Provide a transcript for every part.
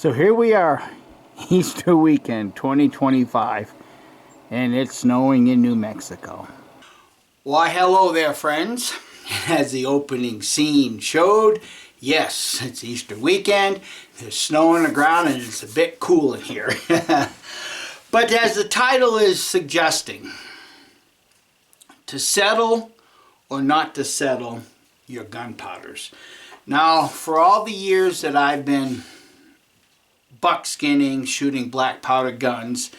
So here we are, Easter weekend 2025, and it's snowing in New Mexico. Why, hello there, friends. As the opening scene showed, yes, it's Easter weekend. There's snow on the ground and it's a bit cool in here. But as the title is suggesting, to settle or not to settle your gunpowders. Now, for all the years that I've been buckskinning, shooting black powder guns,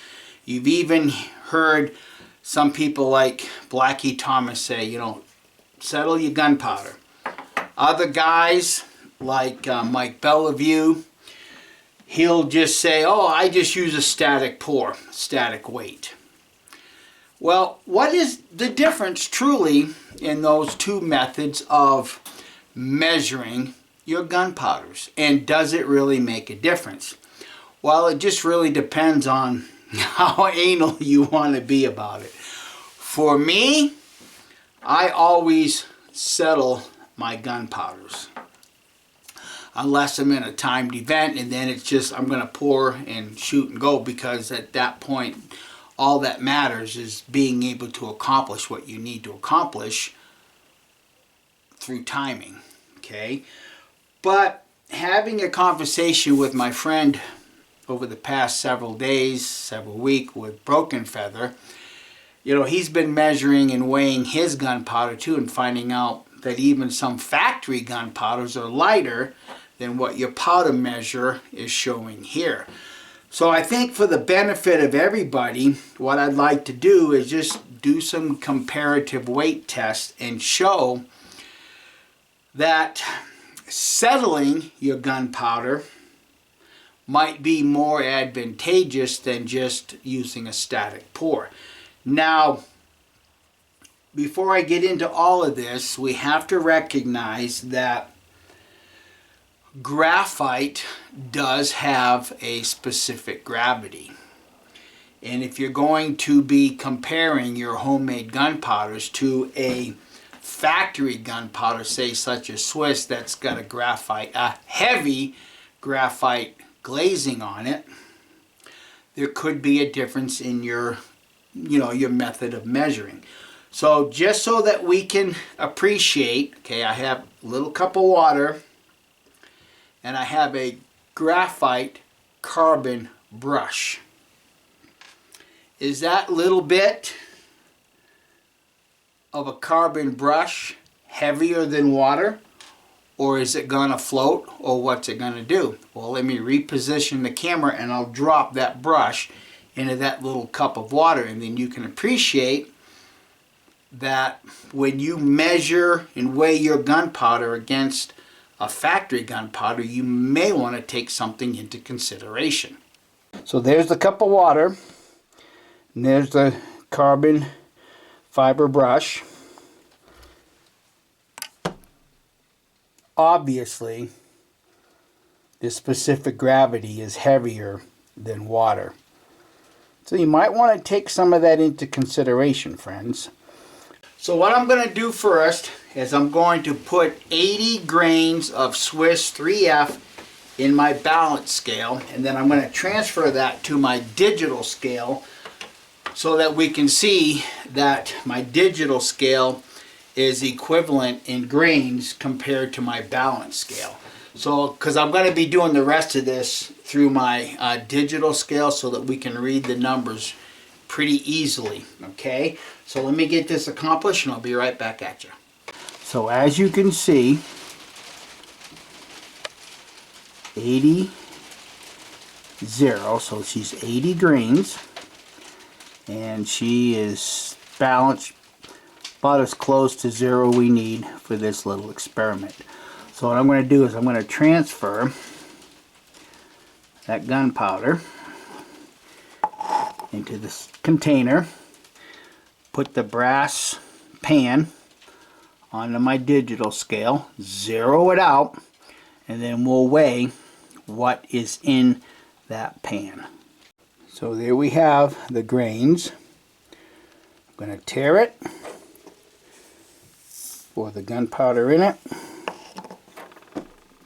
you've even heard some people like Blackie Thomas say, you know, settle your gunpowder. Other guys like Mike Bellevue, he'll just say, oh, I just use a static pour, static weight. Well, what is the difference truly in those two methods of measuring your gunpowders? And does it really make a difference? Well, it just really depends on how anal you want to be about it. For me, I always settle my gunpowders. Unless I'm in a timed event, and then it's just I'm going to pour and shoot and go, because at that point all that matters is being able to accomplish what you need to accomplish through timing. Okay? But having a conversation with my friend over the past several days, several weeks with Broken Feather, you know, he's been measuring and weighing his gunpowder too, and finding out that even some factory gunpowders are lighter than what your powder measure is showing here. So I think for the benefit of everybody, what I'd like to do is just do some comparative weight tests and show that settling your gunpowder might be more advantageous than just using a static pour. Now, before I get into all of this, we have to recognize that graphite does have a specific gravity. And if you're going to be comparing your homemade gunpowders to a factory gunpowder, say such as Swiss, that's got a heavy graphite glazing on it, there could be a difference in your method of measuring. So just so that we can appreciate, okay, I have a little cup of water and I have a graphite carbon brush. Is that little bit of a carbon brush heavier than water? Or is it going to float? Or what's it going to do? Well, let me reposition the camera and I'll drop that brush into that little cup of water, and then you can appreciate that when you measure and weigh your gunpowder against a factory gunpowder, you may want to take something into consideration. So there's the cup of water, and there's the carbon fiber brush. Obviously, the specific gravity is heavier than water. So you might want to take some of that into consideration, friends. So what I'm going to do first is I'm going to put 80 grains of Swiss 3F in my balance scale, and then I'm going to transfer that to my digital scale so that we can see that my digital scale is equivalent in grains compared to my balance scale. So, because I'm going to be doing the rest of this through my digital scale so that we can read the numbers pretty easily. Okay, so let me get this accomplished and I'll be right back at you. So as you can see, 80, 0, so she's 80 grains, and she is balanced about as close to 0 we need for this little experiment. So what I'm going to do is I'm going to transfer that gunpowder into this container, put the brass pan onto my digital scale, zero it out, and then we'll weigh what is in that pan. So there we have the grains. I'm going to tare it for the gunpowder in it.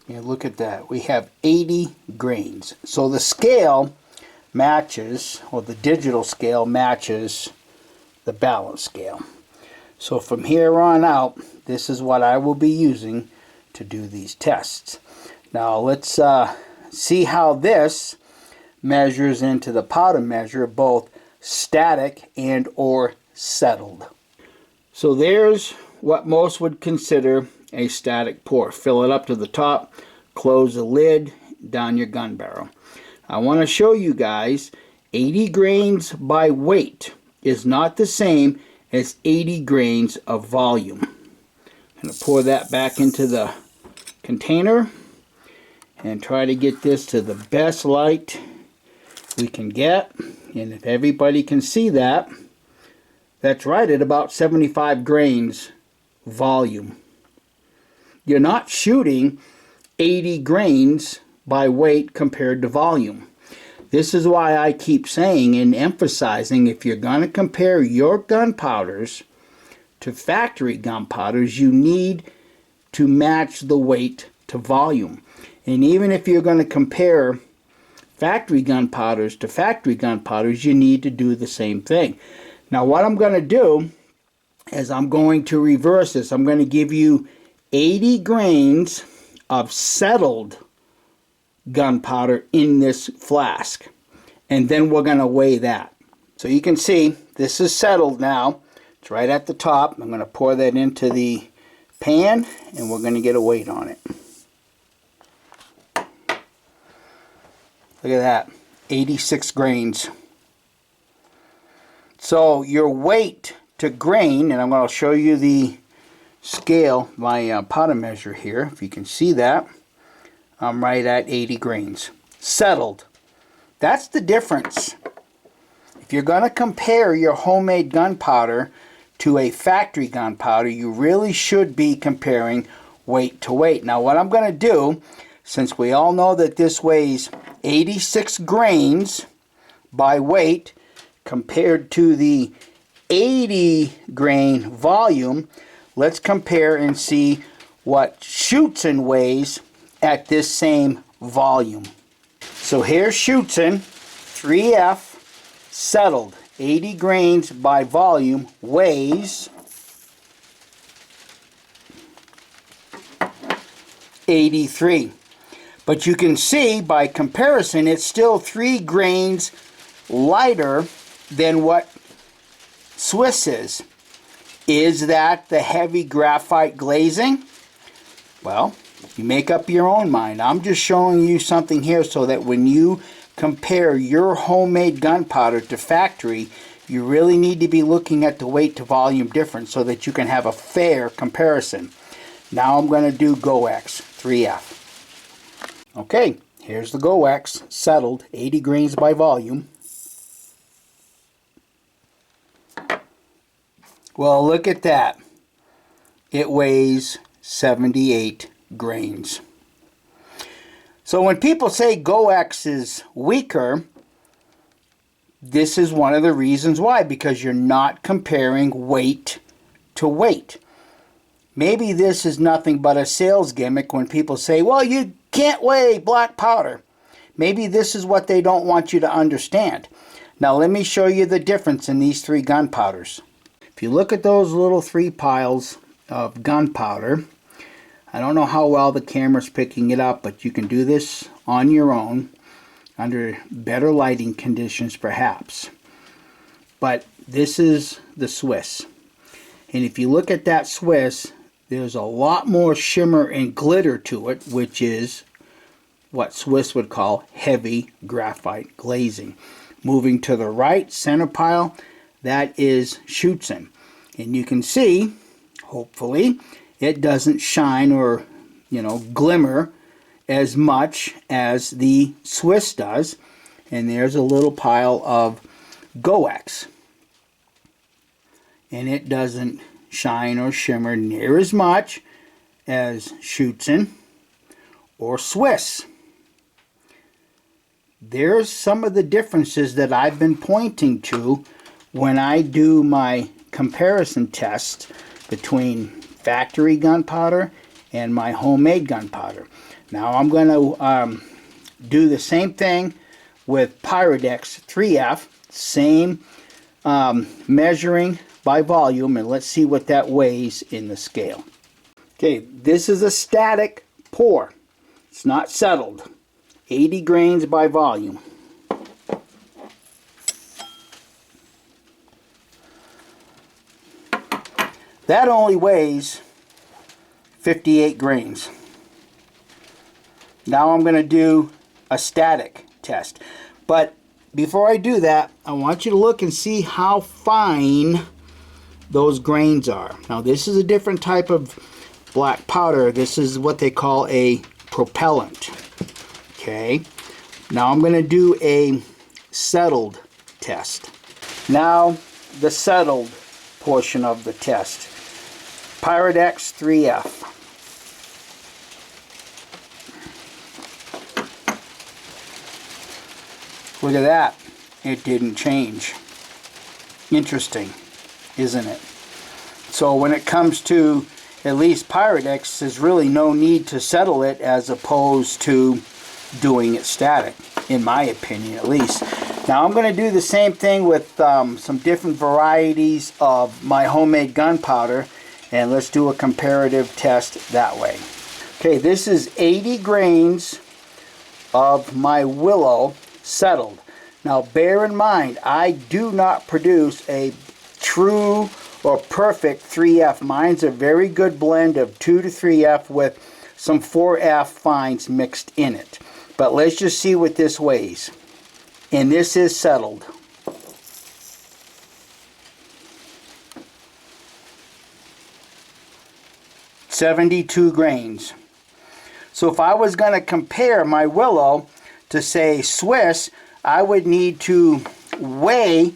And look at that. We have 80 grains. So the scale matches, or the digital scale matches the balance scale. So from here on out, this is what I will be using to do these tests. Now let's see how this measures into the powder measure, both static and or settled. So there's what most would consider a static pour. Fill it up to the top, close the lid, down your gun barrel. I want to show you guys 80 grains by weight is not the same as 80 grains of volume. I'm going to pour that back into the container and try to get this to the best light we can get. And if everybody can see that, that's right at about 75 grains volume. You're not shooting 80 grains by weight compared to volume. This is why I keep saying and emphasizing, if you're going to compare your gunpowders to factory gunpowders, you need to match the weight to volume. And even if you're going to compare factory gunpowders to factory gunpowders, you need to do the same thing. Now what I'm going to do is I'm going to reverse this. I'm going to give you 80 grains of settled gunpowder in this flask, and then we're going to weigh that. So you can see this is settled now. It's right at the top. I'm going to pour that into the pan and we're going to get a weight on it. Look at that, 86 grains. So your weight to grain, and I'm going to show you the scale, my powder measure here, if you can see that. I'm right at 80 grains. Settled. That's the difference. If you're going to compare your homemade gunpowder to a factory gunpowder, you really should be comparing weight to weight. Now what I'm going to do, since we all know that this weighs 86 grains by weight compared to the 80 grain volume, let's compare and see what Schutzen weighs at this same volume. So here's Schutzen 3F settled, 80 grains by volume, weighs 83. But you can see by comparison it's still 3 grains lighter than what Swiss is. Is that the heavy graphite glazing? Well, you make up your own mind. I'm just showing you something here so that when you compare your homemade gunpowder to factory, you really need to be looking at the weight to volume difference so that you can have a fair comparison. Now I'm going to do GoX 3F. Okay, here's the GoX settled, 80 grains by volume. Well, look at that. It weighs 78 grains. So when people say GoX is weaker, this is one of the reasons why, because you're not comparing weight to weight. Maybe this is nothing but a sales gimmick when people say, well, you can't weigh black powder. Maybe this is what they don't want you to understand. Now let me show you the difference in these 3 gunpowders. If you look at those little 3 piles of gunpowder, I don't know how well the camera's picking it up, but you can do this on your own under better lighting conditions perhaps. But this is the Swiss. And if you look at that Swiss, there's a lot more shimmer and glitter to it, which is what Swiss would call heavy graphite glazing. Moving to the right, center pile, that is Schutzen. And you can see, hopefully, it doesn't shine or, glimmer as much as the Swiss does. And there's a little pile of GoX. And it doesn't shine or shimmer near as much as Schutzen or Swiss. There's some of the differences that I've been pointing to when I do my comparison tests between factory gunpowder and my homemade gunpowder. Now I'm going to do the same thing with Pyrodex 3F, same measuring by volume, and let's see what that weighs in the scale. Okay, this is a static pour. It's not settled. 80 grains by volume. That only weighs 58 grains. Now I'm going to do a static test. But before I do that, I want you to look and see how fine those grains are. Now this is a different type of black powder. This is what they call a propellant. Okay. Now I'm going to do a settled test. Now the settled portion of the test. Pyrodex 3F. Look at that. It didn't change. Interesting, isn't it? So when it comes to at least Pyrodex, there's really no need to settle it as opposed to doing it static, in my opinion at least. Now I'm going to do the same thing with some different varieties of my homemade gunpowder, and let's do a comparative test that way. Okay, this is 80 grains of my willow settled. Now bear in mind, I do not produce a true or perfect 3F. Mine's a very good blend of 2 to 3F with some 4F fines mixed in it. But let's just see what this weighs. And this is settled. $72 grains. So if I was going to compare my willow to say Swiss, I would need to weigh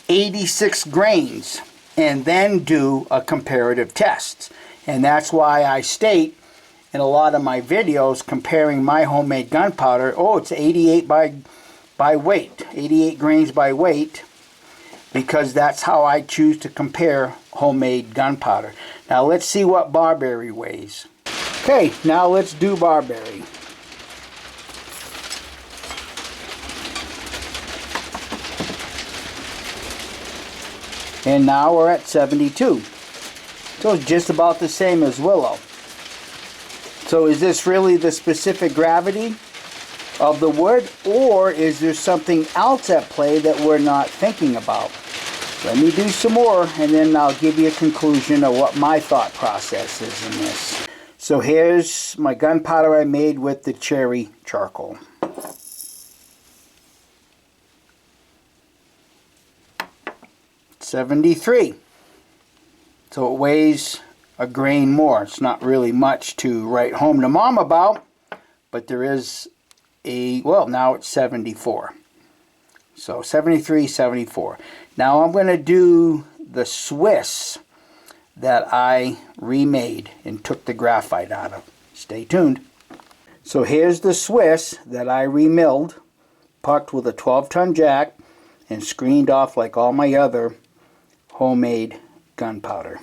86 grains and then do a comparative test. And that's why I state in a lot of my videos comparing my homemade gunpowder, oh, it's 88 by weight, 88 grains by weight, because that's how I choose to compare homemade gunpowder. Now let's see what barberry weighs. Okay, now let's do barberry. And now we're at 72. So it's just about the same as willow. So is this really the specific gravity of the wood, or is there something else at play that we're not thinking about? Let me do some more, and then I'll give you a conclusion of what my thought process is in this. So here's my gunpowder I made with the cherry charcoal. $73. So it weighs a grain more. It's not really much to write home to mom about, but there is a, well, now it's 74. So 73, 74. Now I'm going to do the Swiss that I remade and took the graphite out of. Stay tuned. So here's the Swiss that I remilled, pucked with a 12-ton jack, and screened off like all my other homemade gunpowder.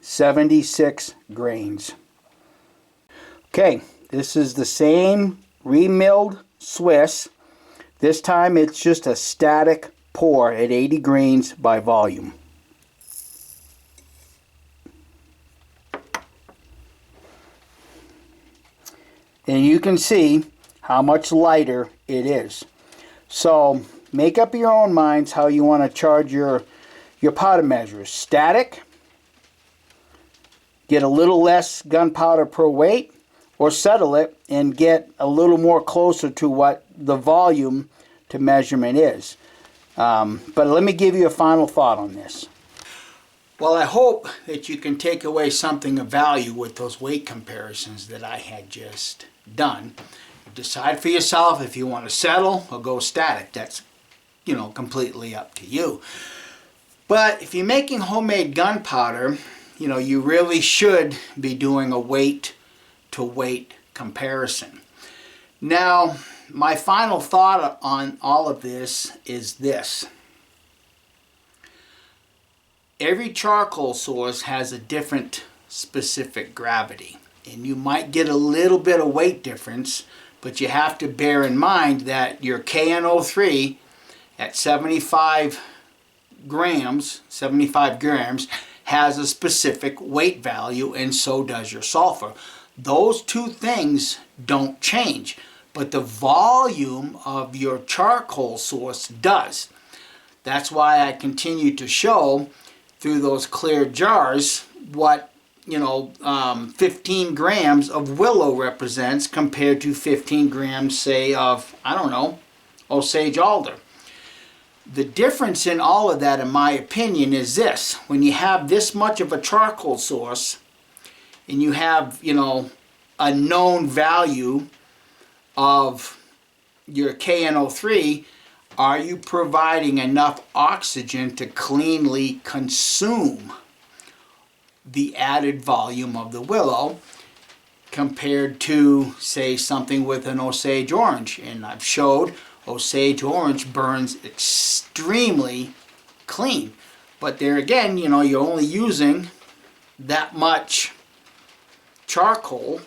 $76 grains. Okay, this is the same remilled Swiss. This time it's just a static pour at 80 grains by volume. And you can see how much lighter it is. So make up your own minds how you want to charge your powder measures. Static, get a little less gunpowder per weight, or settle it and get a little more closer to what the volume to measurement is. But let me give you a final thought on this. Well, I hope that you can take away something of value with those weight comparisons that I had just done. Decide for yourself if you want to settle or go static. That's, completely up to you. But if you're making homemade gunpowder, you really should be doing a weight to weight comparison. Now, my final thought on all of this is this. every charcoal source has a different specific gravity. And you might get a little bit of weight difference, but you have to bear in mind that your KNO3 at 75 grams has a specific weight value, and so does your sulfur. Those two things don't change, but the volume of your charcoal source does. That's why I continue to show through those clear jars what 15 grams of willow represents compared to 15 grams, say, of, I don't know, Osage alder. The difference in all of that, in my opinion, is this. When you have this much of a charcoal source and you have, a known value of your KNO3, are you providing enough oxygen to cleanly consume the added volume of the willow compared to, say, something with an Osage orange? And I've showed Osage orange burns extremely clean. But there again, you're only using that much charcoal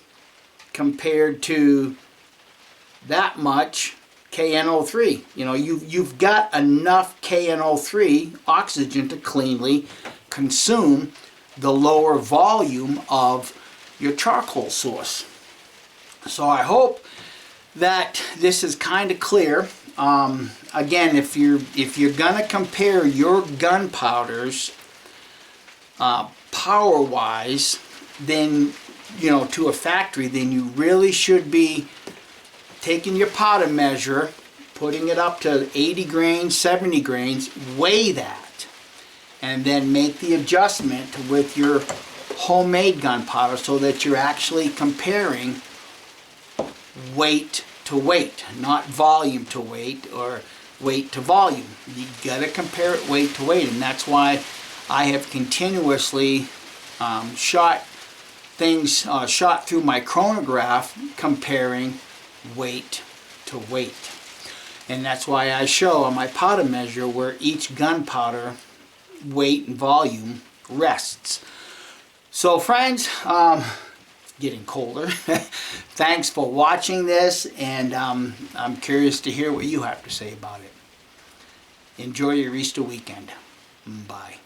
compared to that much KNO3. You've got enough KNO3 oxygen to cleanly consume the lower volume of your charcoal source. So I hope that this is kind of clear. Again, if you're gonna compare your gunpowders power wise, then to a factory, then you really should be taking your powder measure, putting it up to 80 grains, 70 grains, weigh that, and then make the adjustment with your homemade gunpowder so that you're actually comparing weight to weight, not volume to weight or weight to volume. You gotta compare it weight to weight, and that's why I have continuously shot through my chronograph comparing weight to weight. And that's why I show on my powder measure where each gunpowder weight and volume rests. So friends, getting colder. Thanks for watching this, and I'm curious to hear what you have to say about it. Enjoy your Easter weekend. Bye.